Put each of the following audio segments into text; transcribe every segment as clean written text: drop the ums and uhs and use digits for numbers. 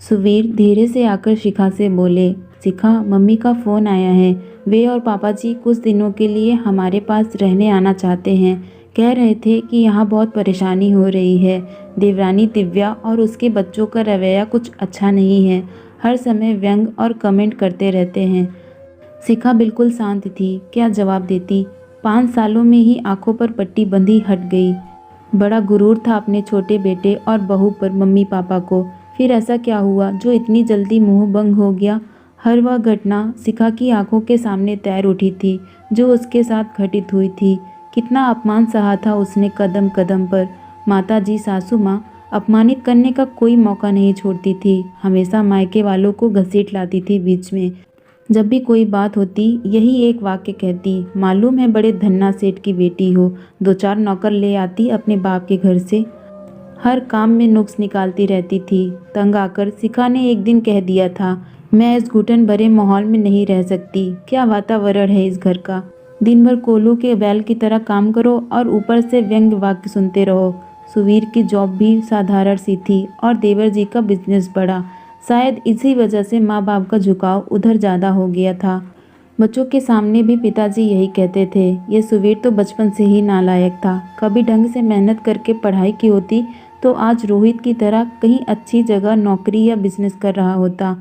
सुवीर धीरे से आकर शिखा से बोले, शिखा, मम्मी का फ़ोन आया है। वे और पापा जी कुछ दिनों के लिए हमारे पास रहने आना चाहते हैं। कह रहे थे कि यहाँ बहुत परेशानी हो रही है। देवरानी दिव्या और उसके बच्चों का रवैया कुछ अच्छा नहीं है। हर समय व्यंग और कमेंट करते रहते हैं। शिखा बिल्कुल शांत थी। क्या जवाब देती? 5 सालों में ही आंखों पर पट्टी बंधी हट गई। बड़ा गुरूर था अपने छोटे बेटे और बहू पर मम्मी पापा को। फिर ऐसा क्या हुआ जो इतनी जल्दी मुंह बंद हो गया? हर वह घटना शिखा की आंखों के सामने तैर उठी थी जो उसके साथ घटित हुई थी। कितना अपमान सहा था उसने कदम कदम पर। माताजी, सासू माँ अपमानित करने का कोई मौका नहीं छोड़ती थी। हमेशा मायके वालों को घसीट लाती थी बीच में। जब भी कोई बात होती यही एक वाक्य कहती, मालूम है बड़े धन्ना सेठ की बेटी हो। 2-4 नौकर ले आती अपने बाप के घर से। हर काम में नुक्स निकालती रहती थी। तंग आकर शिखा ने एक दिन कह दिया था, मैं इस घुटन भरे माहौल में नहीं रह सकती। क्या वातावरण है इस घर का। दिन भर कोल्हू के बैल की तरह काम करो और ऊपर से व्यंग्य वाक्य सुनते रहो। सुवीर की जॉब भी साधारण सी थी और देवर जी का बिजनेस बढ़ा। शायद इसी वजह से माँ बाप का झुकाव उधर ज़्यादा हो गया था। बच्चों के सामने भी पिताजी यही कहते थे, ये सुवीर तो बचपन से ही नालायक था। कभी ढंग से मेहनत करके पढ़ाई की होती तो आज रोहित की तरह कहीं अच्छी जगह नौकरी या बिजनेस कर रहा होता।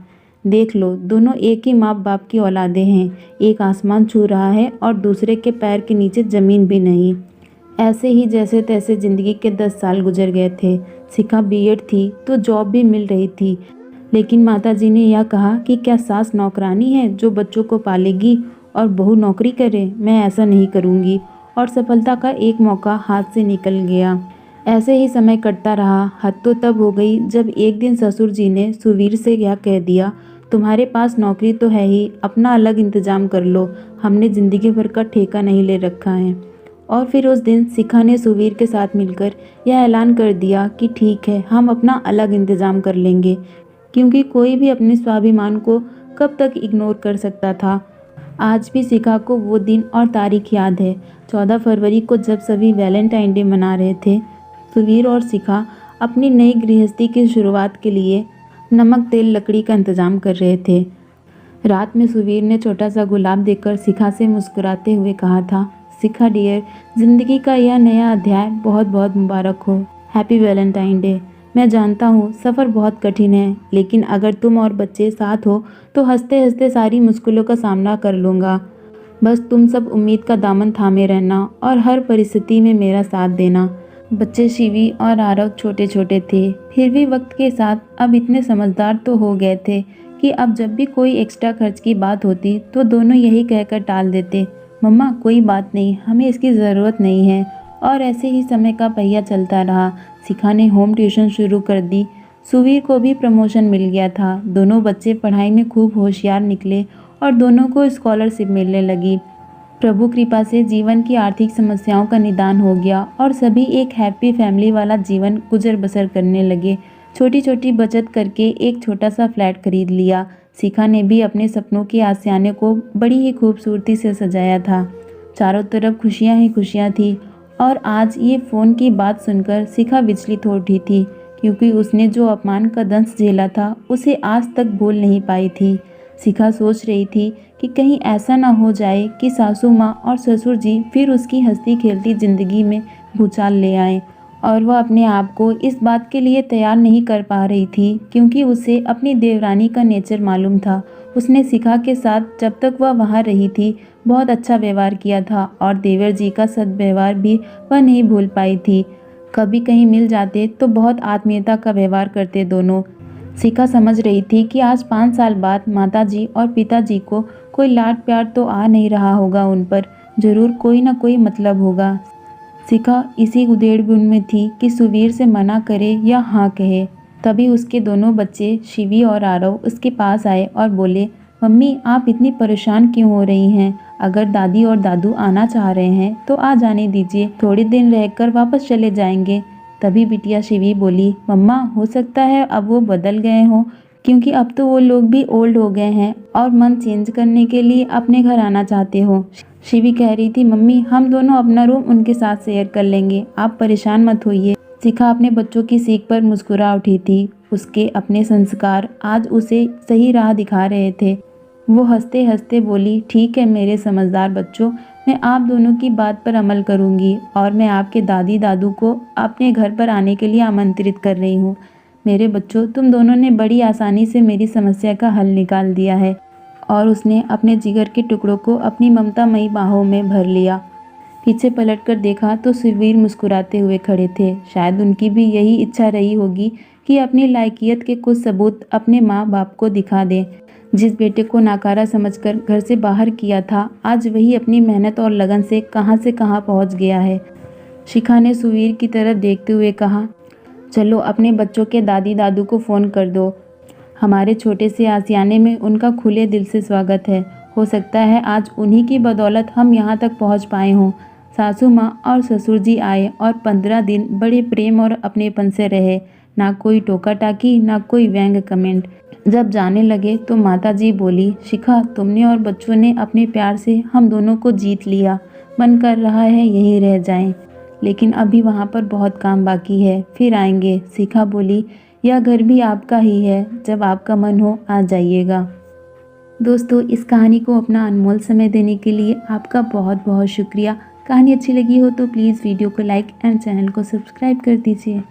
देख लो, दोनों एक ही माँ बाप की औलादे हैं। एक आसमान छू रहा है और दूसरे के पैर के नीचे ज़मीन भी नहीं। ऐसे ही जैसे तैसे ज़िंदगी के 10 साल गुजर गए थे। शिखा बीएड थी तो जॉब भी मिल रही थी, लेकिन माताजी ने यह कहा कि क्या सास नौकरानी है जो बच्चों को पालेगी और बहू नौकरी करे। मैं ऐसा नहीं करूँगी। और सफलता का एक मौका हाथ से निकल गया। ऐसे ही समय कटता रहा। हद तो तब हो गई जब एक दिन ससुर जी ने सुवीर से यह कह दिया, तुम्हारे पास नौकरी तो है ही, अपना अलग इंतजाम कर लो। हमने ज़िंदगी भर का ठेका नहीं ले रखा है। और फिर उस दिन शिखा ने सुवीर के साथ मिलकर यह ऐलान कर दिया कि ठीक है, हम अपना अलग इंतजाम कर लेंगे। क्योंकि कोई भी अपने स्वाभिमान को कब तक इग्नोर कर सकता था। आज भी शिखा को वो दिन और तारीख याद है। 14 फरवरी को जब सभी वैलेंटाइन डे मना रहे थे। सुवीर और शिखा अपनी नई गृहस्थी की शुरुआत के लिए नमक तेल लकड़ी का इंतजाम कर रहे थे। रात में सुवीर ने छोटा सा गुलाब देकर शिखा से मुस्कुराते हुए कहा था, शिखा डियर, जिंदगी का यह नया अध्याय बहुत बहुत मुबारक हो। Happy Valentine day. मैं जानता हूँ सफ़र बहुत कठिन है, लेकिन अगर तुम और बच्चे साथ हो तो हंसते हंसते सारी मुश्किलों का सामना कर लूँगा। बस तुम सब उम्मीद का दामन थामे रहना और हर परिस्थिति में मेरा साथ देना। बच्चे शिवी और आरव छोटे छोटे थे, फिर भी वक्त के साथ अब इतने समझदार तो हो गए थे कि अब जब भी कोई एक्स्ट्रा खर्च की बात होती तो दोनों यही कहकर टाल देते, मम्मा कोई बात नहीं, हमें इसकी ज़रूरत नहीं है। और ऐसे ही समय का पहिया चलता रहा। शिखा ने होम ट्यूशन शुरू कर दी। सुवीर को भी प्रमोशन मिल गया था। दोनों बच्चे पढ़ाई में खूब होशियार निकले और दोनों को स्कॉलरशिप मिलने लगी। प्रभु कृपा से जीवन की आर्थिक समस्याओं का निदान हो गया और सभी एक हैप्पी फैमिली वाला जीवन गुजर बसर करने लगे। छोटी छोटी बचत करके एक छोटा सा फ्लैट खरीद लिया। शिखा ने भी अपने सपनों के आशियाने को बड़ी ही खूबसूरती से सजाया था। चारों तरफ खुशियां ही खुशियां थी। और आज ये फ़ोन की बात सुनकर शिखा विचलित हो उठी थी, क्योंकि उसने जो अपमान का दंश झेला था उसे आज तक भूल नहीं पाई थी। शिखा सोच रही थी कि कहीं ऐसा ना हो जाए कि सासू माँ और ससुर जी फिर उसकी हंसती खेलती ज़िंदगी में भूचाल ले आए। और वह अपने आप को इस बात के लिए तैयार नहीं कर पा रही थी, क्योंकि उसे अपनी देवरानी का नेचर मालूम था। उसने शिखा के साथ जब तक वह वहाँ रही थी बहुत अच्छा व्यवहार किया था और देवर जी का सद्व्यवहार भी वह नहीं भूल पाई थी। कभी कहीं मिल जाते तो बहुत आत्मीयता का व्यवहार करते दोनों। शिखा समझ रही थी कि आज 5 साल बाद माताजी और पिताजी को कोई लाड प्यार तो आ नहीं रहा होगा उन पर, जरूर कोई ना कोई मतलब होगा। शिखा इसी उधेड़-बुन में थी कि सुवीर से मना करे या हाँ कहे। तभी उसके दोनों बच्चे शिवी और आरव उसके पास आए और बोले, मम्मी आप इतनी परेशान क्यों हो रही हैं? अगर दादी और दादू आना चाह रहे हैं तो आ जाने दीजिए, थोड़े दिन रहकर वापस चले जाएंगे। तभी बिटिया शिवी बोली, मम्मा हो सकता है अब वो बदल गए हों, क्योंकि अब तो वो लोग भी ओल्ड हो गए हैं और मन चेंज करने के लिए अपने घर आना चाहते हो। शिवी कह रही थी, मम्मी हम दोनों अपना रूम उनके साथ शेयर कर लेंगे, आप परेशान मत होइए। शिखा अपने बच्चों की सीख पर मुस्कुरा उठी थी। उसके अपने संस्कार आज उसे सही राह दिखा रहे थे। वो हंसते हंसते बोली, ठीक है मेरे समझदार बच्चों, मैं आप दोनों की बात पर अमल करूंगी और मैं आपके दादी दादू को अपने घर पर आने के लिए आमंत्रित कर रही हूँ। मेरे बच्चों, तुम दोनों ने बड़ी आसानी से मेरी समस्या का हल निकाल दिया है। और उसने अपने जिगर के टुकड़ों को अपनी ममतामयी बाहों में भर लिया। पीछे पलटकर देखा तो सुरवीर मुस्कुराते हुए खड़े थे। शायद उनकी भी यही इच्छा रही होगी कि अपनी लायकियत के कुछ सबूत अपने माँ बाप को दिखा दें। जिस बेटे को नाकारा समझकर घर से बाहर किया था, आज वही अपनी मेहनत और लगन से कहाँ पहुँच गया है। शिखा ने सुवीर की तरफ देखते हुए कहा, चलो अपने बच्चों के दादी दादू को फ़ोन कर दो। हमारे छोटे से आशियाने में उनका खुले दिल से स्वागत है। हो सकता है आज उन्हीं की बदौलत हम यहाँ तक पहुँच पाए हों। सासू माँ और ससुर जी आए और 15 दिन बड़े प्रेम और अपनेपन से रहे। ना कोई टोका टाकी, ना कोई व्यंग कमेंट। जब जाने लगे तो माता जी बोली, शिखा तुमने और बच्चों ने अपने प्यार से हम दोनों को जीत लिया। मन कर रहा है यहीं रह जाएं, लेकिन अभी वहाँ पर बहुत काम बाकी है, फिर आएंगे। शिखा बोली, यह घर भी आपका ही है, जब आपका मन हो आ जाइएगा। दोस्तों, इस कहानी को अपना अनमोल समय देने के लिए आपका बहुत बहुत शुक्रिया। कहानी अच्छी लगी हो तो प्लीज़ वीडियो को लाइक एंड चैनल को सब्सक्राइब कर दीजिए।